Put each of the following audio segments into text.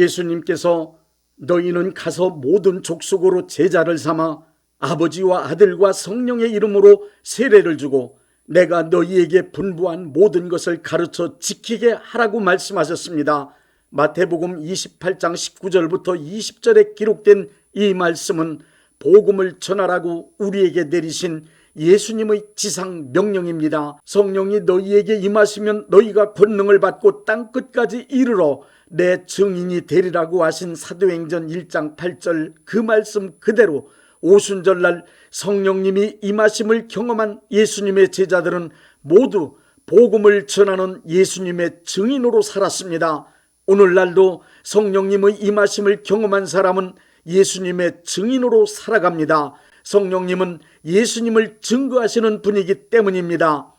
예수님께서 너희는 가서 모든 족속으로 제자를 삼아 아버지와 아들과 성령의 이름으로 세례를 주고 내가 너희에게 분부한 모든 것을 가르쳐 지키게 하라고 말씀하셨습니다. 마태복음 28장 19절부터 20절에 기록된 이 말씀은 복음을 전하라고 우리에게 내리신 예수님의 지상 명령입니다. 성령이 너희에게 임하시면 너희가 권능을 받고 땅끝까지 이르러 내 증인이 되리라고 하신 사도행전 1장 8절 그 말씀 그대로 오순절날 성령님이 임하심을 경험한 예수님의 제자들은 모두 복음을 전하는 예수님의 증인으로 살았습니다. 오늘날도 성령님의 임하심을 경험한 사람은 예수님의 증인으로 살아갑니다. 성령님은 예수님을 증거하시는 분이기 때문입니다.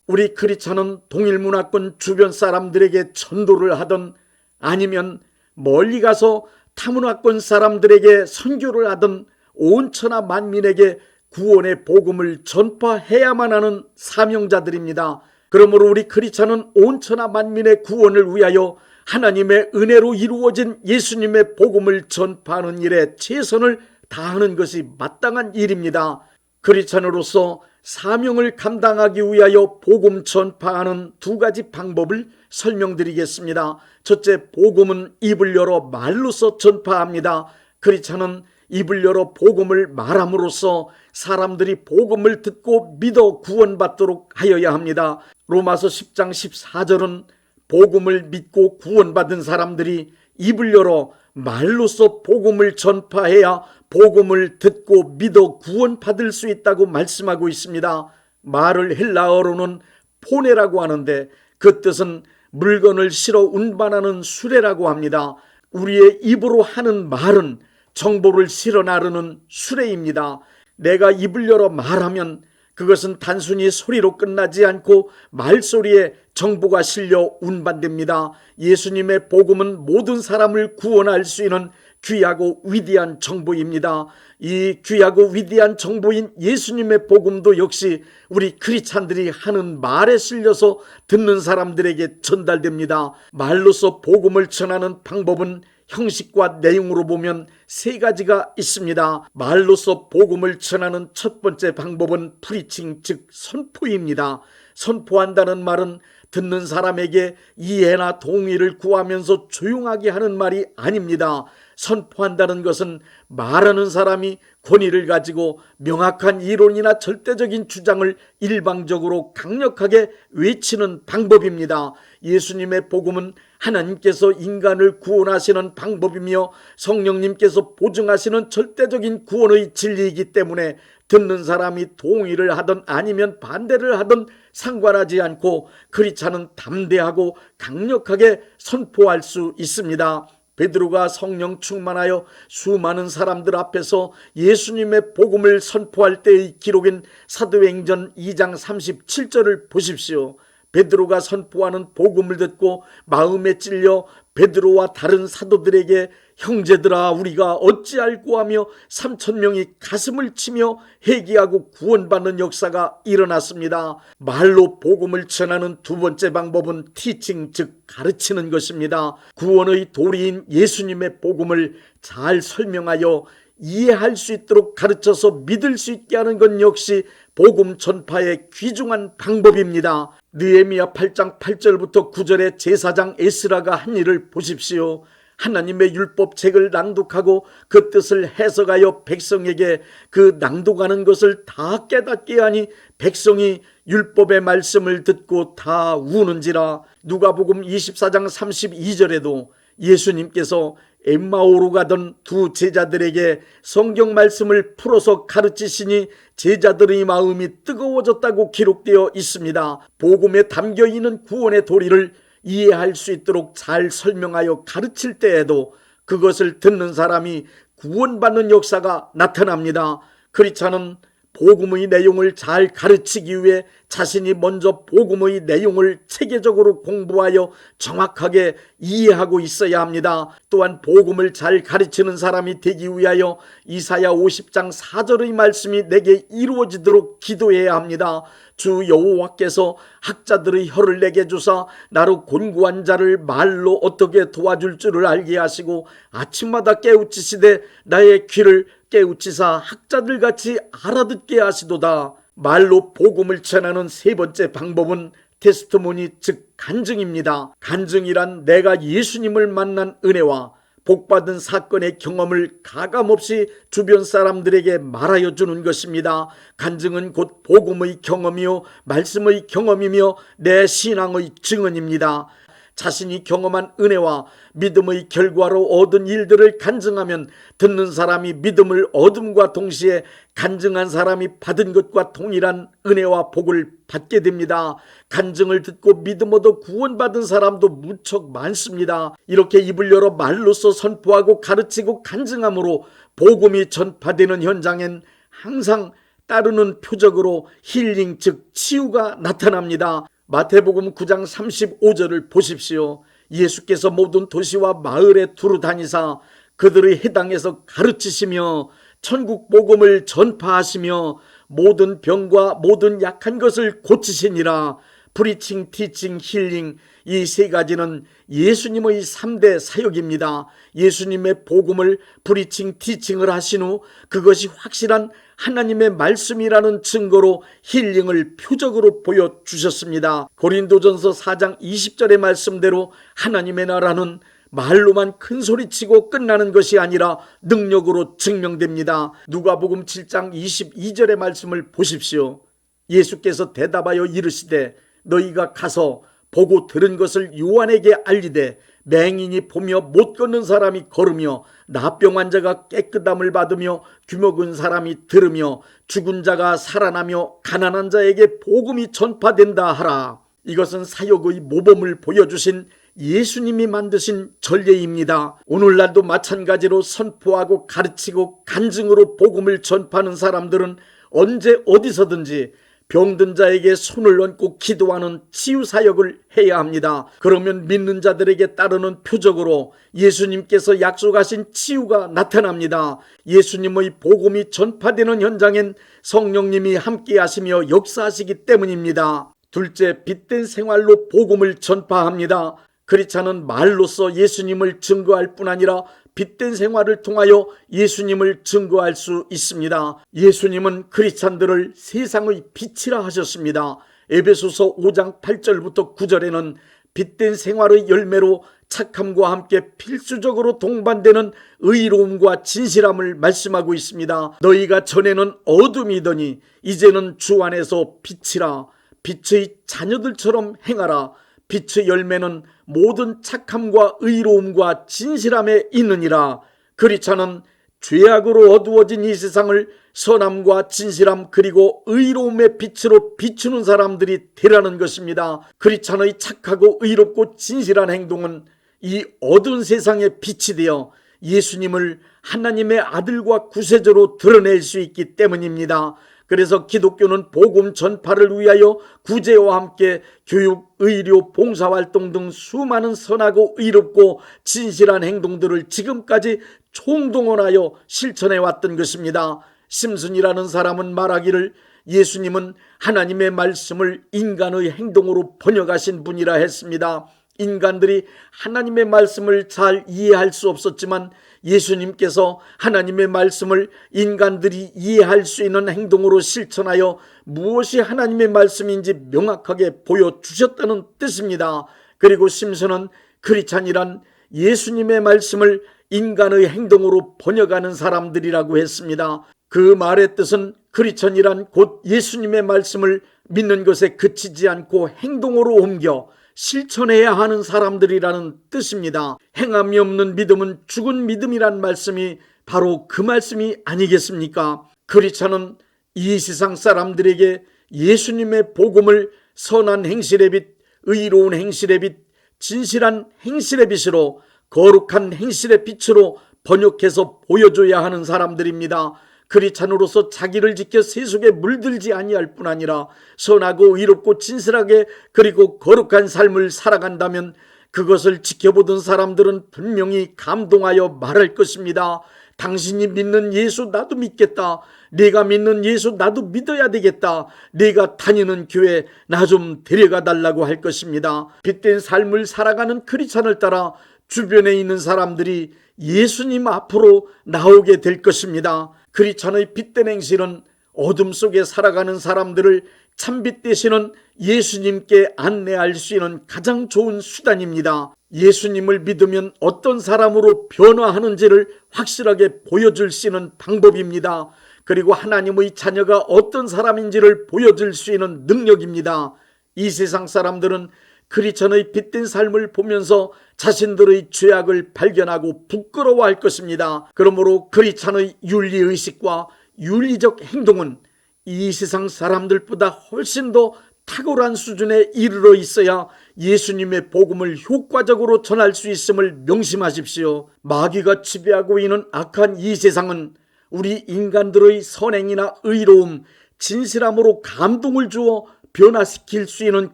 우리 크리스찬은 동일문화권 주변 사람들에게 전도를 하든 아니면 멀리 가서 타문화권 사람들에게 선교를 하든 온 천하 만민에게 구원의 복음을 전파해야만 하는 사명자들입니다. 그러므로 우리 크리스찬은 온 천하 만민의 구원을 위하여 하나님의 은혜로 이루어진 예수님의 복음을 전파하는 일에 최선을 다하는 것이 마땅한 일입니다. 크리스찬으로서 사명을 감당하기 위하여 복음 전파하는 두 가지 방법을 설명드리겠습니다. 첫째, 복음은 입을 열어 말로써 전파합니다. 크리스찬은 입을 열어 복음을 말함으로써 사람들이 복음을 듣고 믿어 구원받도록 하여야 합니다. 로마서 10장 14절은 복음을 믿고 구원받은 사람들이 입을 열어 말로써 복음을 전파해야 복음을 듣고 믿어 구원받을 수 있다고 말씀하고 있습니다. 말을 헬라어로는 포네라고 하는데 그 뜻은 물건을 실어 운반하는 수레라고 합니다. 우리의 입으로 하는 말은 정보를 실어 나르는 수레입니다. 내가 입을 열어 말하면 그것은 단순히 소리로 끝나지 않고 말소리에 정보가 실려 운반됩니다. 예수님의 복음은 모든 사람을 구원할 수 있는 귀하고 위대한 정보입니다. 이 귀하고 위대한 정보인 예수님의 복음도 역시 우리 크리스찬들이 하는 말에 실려서 듣는 사람들에게 전달됩니다. 말로서 복음을 전하는 방법은 형식과 내용으로 보면 세 가지가 있습니다. 말로서 복음을 전하는 첫 번째 방법은 프리칭, 즉 선포입니다. 선포한다는 말은 듣는 사람에게 이해나 동의를 구하면서 조용하게 하는 말이 아닙니다. 선포한다는 것은 말하는 사람이 권위를 가지고 명확한 이론이나 절대적인 주장을 일방적으로 강력하게 외치는 방법입니다. 예수님의 복음은 하나님께서 인간을 구원하시는 방법이며 성령님께서 보증하시는 절대적인 구원의 진리이기 때문에 듣는 사람이 동의를 하든 아니면 반대를 하든 상관하지 않고 크리스찬은 담대하고 강력하게 선포할 수 있습니다. 베드로가 성령 충만하여 수많은 사람들 앞에서 예수님의 복음을 선포할 때의 기록인 사도행전 2장 37절을 보십시오. 베드로가 선포하는 복음을 듣고 마음에 찔려 베드로와 다른 사도들에게 형제들아 우리가 어찌할꼬 하며 3,000명이 가슴을 치며 회개하고 구원받는 역사가 일어났습니다. 말로 복음을 전하는 두 번째 방법은 티칭, 즉 가르치는 것입니다. 구원의 도리인 예수님의 복음을 잘 설명하여 이해할 수 있도록 가르쳐서 믿을 수 있게 하는 것 역시 복음 전파의 귀중한 방법입니다. 느헤미야 8장 8절부터 9절의 제사장 에스라가 한 일을 보십시오. 하나님의 율법책을 낭독하고 그 뜻을 해석하여 백성에게 그 낭독하는 것을 다 깨닫게 하니 백성이 율법의 말씀을 듣고 다 우는지라. 누가복음 24장 32절에도 예수님께서 엠마오로 가던 두 제자들에게 성경 말씀을 풀어서 가르치시니 제자들의 마음이 뜨거워졌다고 기록되어 있습니다. 복음에 담겨있는 구원의 도리를 이해할 수 있도록 잘 설명하여 가르칠 때에도 그것을 듣는 사람이 구원받는 역사가 나타납니다. 크리스찬은 복음의 내용을 잘 가르치기 위해 자신이 먼저 복음의 내용을 체계적으로 공부하여 정확하게 이해하고 있어야 합니다. 또한 복음을 잘 가르치는 사람이 되기 위하여 이사야 50장 4절의 말씀이 내게 이루어지도록 기도해야 합니다. 주 여호와께서 학자들의 혀를 내게 주사 나로 곤고한 자를 말로 어떻게 도와줄 줄을 알게 하시고 아침마다 깨우치시되 나의 귀를 깨우치사 학자들같이 알아듣게 하시도다. 말로 복음을 전하는 세 번째 방법은 테스트모니, 즉 간증입니다. 간증이란 내가 예수님을 만난 은혜와 복받은 사건의 경험을 가감없이 주변 사람들에게 말하여 주는 것입니다. 간증은 곧 복음의 경험이요 말씀의 경험이며 내 신앙의 증언입니다. 자신이 경험한 은혜와 믿음의 결과로 얻은 일들을 간증하면 듣는 사람이 믿음을 얻음과 동시에 간증한 사람이 받은 것과 동일한 은혜와 복을 받게 됩니다. 간증을 듣고 믿음 얻어 구원받은 사람도 무척 많습니다. 이렇게 입을 열어 말로써 선포하고 가르치고 간증함으로 복음이 전파되는 현장엔 항상 따르는 표적으로 힐링, 즉 치유가 나타납니다. 마태복음 9장 35절을 보십시오. 예수께서 모든 도시와 마을에 두루 다니사 그들의 해당에서 가르치시며 천국 복음을 전파하시며 모든 병과 모든 약한 것을 고치시니라. 프리칭, 티칭, 힐링, 이 세 가지는 예수님의 3대 사역입니다. 예수님의 복음을 프리칭, 티칭을 하신 후 그것이 확실한 하나님의 말씀이라는 증거로 힐링을 표적으로 보여주셨습니다. 고린도전서 4장 20절의 말씀대로 하나님의 나라는 말로만 큰소리치고 끝나는 것이 아니라 능력으로 증명됩니다. 누가복음 7장 22절의 말씀을 보십시오. 예수께서 대답하여 이르시되 너희가 가서 보고 들은 것을 요한에게 알리되 맹인이 보며 못 걷는 사람이 걸으며 나병 환자가 깨끗함을 받으며 귀먹은 사람이 들으며 죽은 자가 살아나며 가난한 자에게 복음이 전파된다 하라. 이것은 사역의 모범을 보여주신 예수님이 만드신 전례입니다. 오늘날도 마찬가지로 선포하고 가르치고 간증으로 복음을 전파하는 사람들은 언제 어디서든지 병든 자에게 손을 얹고 기도하는 치유 사역을 해야 합니다. 그러면 믿는 자들에게 따르는 표적으로 예수님께서 약속하신 치유가 나타납니다. 예수님의 복음이 전파되는 현장엔 성령님이 함께 하시며 역사하시기 때문입니다. 둘째, 빛된 생활로 복음을 전파합니다. 크리스찬은 말로써 예수님을 증거할 뿐 아니라 빛된 생활을 통하여 예수님을 증거할 수 있습니다. 예수님은 크리스찬들을 세상의 빛이라 하셨습니다. 에베소서 5장 8절부터 9절에는 빛된 생활의 열매로 착함과 함께 필수적으로 동반되는 의로움과 진실함을 말씀하고 있습니다. 너희가 전에는 어둠이더니 이제는 주 안에서 빛이라. 빛의 자녀들처럼 행하라. 빛의 열매는 모든 착함과 의로움과 진실함에 있느니라. 크리스찬은 죄악으로 어두워진 이 세상을 선함과 진실함 그리고 의로움의 빛으로 비추는 사람들이 되라는 것입니다. 크리스찬의 착하고 의롭고 진실한 행동은 이 어두운 세상의 빛이 되어 예수님을 하나님의 아들과 구세주로 드러낼 수 있기 때문입니다. 그래서 기독교는 복음 전파를 위하여 구제와 함께 교육, 의료, 봉사활동 등 수많은 선하고 의롭고 진실한 행동들을 지금까지 총동원하여 실천해왔던 것입니다. 심슨이라는 사람은 말하기를 예수님은 하나님의 말씀을 인간의 행동으로 번역하신 분이라 했습니다. 인간들이 하나님의 말씀을 잘 이해할 수 없었지만 예수님께서 하나님의 말씀을 인간들이 이해할 수 있는 행동으로 실천하여 무엇이 하나님의 말씀인지 명확하게 보여주셨다는 뜻입니다. 그리고 심슨은 크리스찬이란 예수님의 말씀을 인간의 행동으로 번역하는 사람들이라고 했습니다. 그 말의 뜻은 크리스찬이란 곧 예수님의 말씀을 믿는 것에 그치지 않고 행동으로 옮겨 실천해야 하는 사람들이라는 뜻입니다. 행함이 없는 믿음은 죽은 믿음이란 말씀이 바로 그 말씀이 아니겠습니까? 크리스찬은 이 세상 사람들에게 예수님의 복음을 선한 행실의 빛, 의로운 행실의 빛, 진실한 행실의 빛으로 거룩한 행실의 빛으로 번역해서 보여줘야 하는 사람들입니다. 크리스찬으로서 자기를 지켜 세속에 물들지 아니할 뿐 아니라 선하고 의롭고 진실하게 그리고 거룩한 삶을 살아간다면 그것을 지켜보던 사람들은 분명히 감동하여 말할 것입니다. 당신이 믿는 예수 나도 믿겠다. 네가 믿는 예수 나도 믿어야 되겠다. 네가 다니는 교회 나 좀 데려가 달라고 할 것입니다. 빛된 삶을 살아가는 크리스찬을 따라 주변에 있는 사람들이 예수님 앞으로 나오게 될 것입니다. 크리스찬의 빛된 행실은 어둠 속에 살아가는 사람들을 참빛 되시는 예수님께 안내할 수 있는 가장 좋은 수단입니다. 예수님을 믿으면 어떤 사람으로 변화하는지를 확실하게 보여줄 수 있는 방법입니다. 그리고 하나님의 자녀가 어떤 사람인지를 보여줄 수 있는 능력입니다. 이 세상 사람들은 크리스천의 빛된 삶을 보면서 자신들의 죄악을 발견하고 부끄러워할 것입니다. 그러므로 크리스천의 윤리의식과 윤리적 행동은 이 세상 사람들보다 훨씬 더 탁월한 수준에 이르러 있어야 예수님의 복음을 효과적으로 전할 수 있음을 명심하십시오. 마귀가 지배하고 있는 악한 이 세상은 우리 인간들의 선행이나 의로움, 진실함으로 감동을 주어 변화시킬 수 있는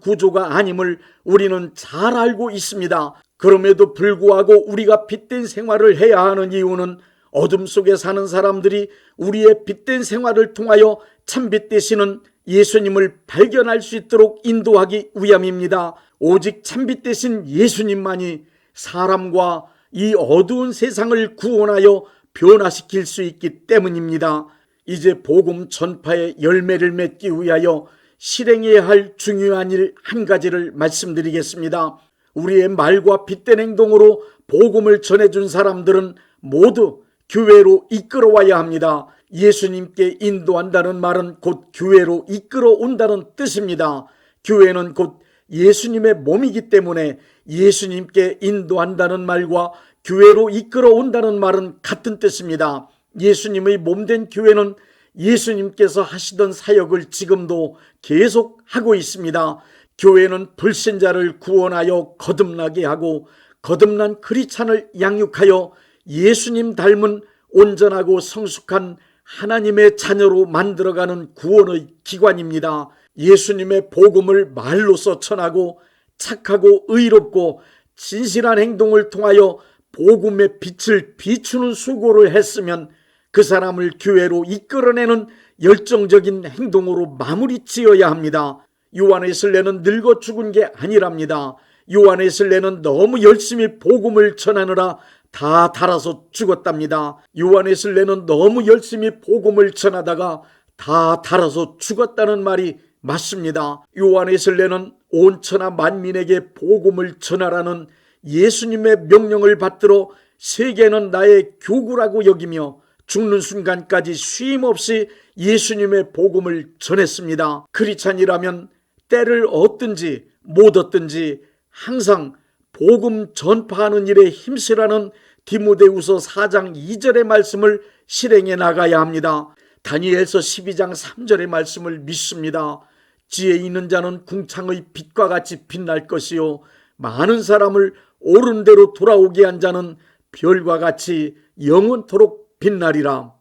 구조가 아님을 우리는 잘 알고 있습니다. 그럼에도 불구하고 우리가 빛된 생활을 해야 하는 이유는 어둠 속에 사는 사람들이 우리의 빛된 생활을 통하여 참빛 되시는 예수님을 발견할 수 있도록 인도하기 위함입니다. 오직 참빛 되신 예수님만이 사람과 이 어두운 세상을 구원하여 변화시킬 수 있기 때문입니다. 이제 복음 전파의 열매를 맺기 위하여 실행해야 할 중요한 일 한 가지를 말씀드리겠습니다. 우리의 말과 빛된 행동으로 복음을 전해준 사람들은 모두 교회로 이끌어와야 합니다. 예수님께 인도한다는 말은 곧 교회로 이끌어온다는 뜻입니다. 교회는 곧 예수님의 몸이기 때문에 예수님께 인도한다는 말과 교회로 이끌어온다는 말은 같은 뜻입니다. 예수님의 몸된 교회는 예수님께서 하시던 사역을 지금도 계속 하고 있습니다. 교회는 불신자를 구원하여 거듭나게 하고 거듭난 크리스찬을 양육하여 예수님 닮은 온전하고 성숙한 하나님의 자녀로 만들어가는 구원의 기관입니다. 예수님의 복음을 말로써 전하고 착하고 의롭고 진실한 행동을 통하여 복음의 빛을 비추는 수고를 했으면 그 사람을 교회로 이끌어내는 열정적인 행동으로 마무리 지어야 합니다. 요한의 설례는 늙어 죽은 게 아니랍니다. 요한의 설례는 너무 열심히 복음을 전하느라 다 닳아서 죽었답니다. 요한의 설례는 너무 열심히 복음을 전하다가 다 닳아서 죽었다는 말이 맞습니다. 요한의 설례는 온 천하 만민에게 복음을 전하라는 예수님의 명령을 받들어 세계는 나의 교구라고 여기며 죽는 순간까지 쉼없이 예수님의 복음을 전했습니다. 크리스찬이라면 때를 얻든지 못 얻든지 항상 복음 전파하는 일에 힘쓰라는 디모데후서 4장 2절의 말씀을 실행해 나가야 합니다. 다니엘서 12장 3절의 말씀을 믿습니다. 지혜 있는 자는 궁창의 빛과 같이 빛날 것이요 많은 사람을 옳은 대로 돌아오게 한 자는 별과 같이 영원토록 빛나리라.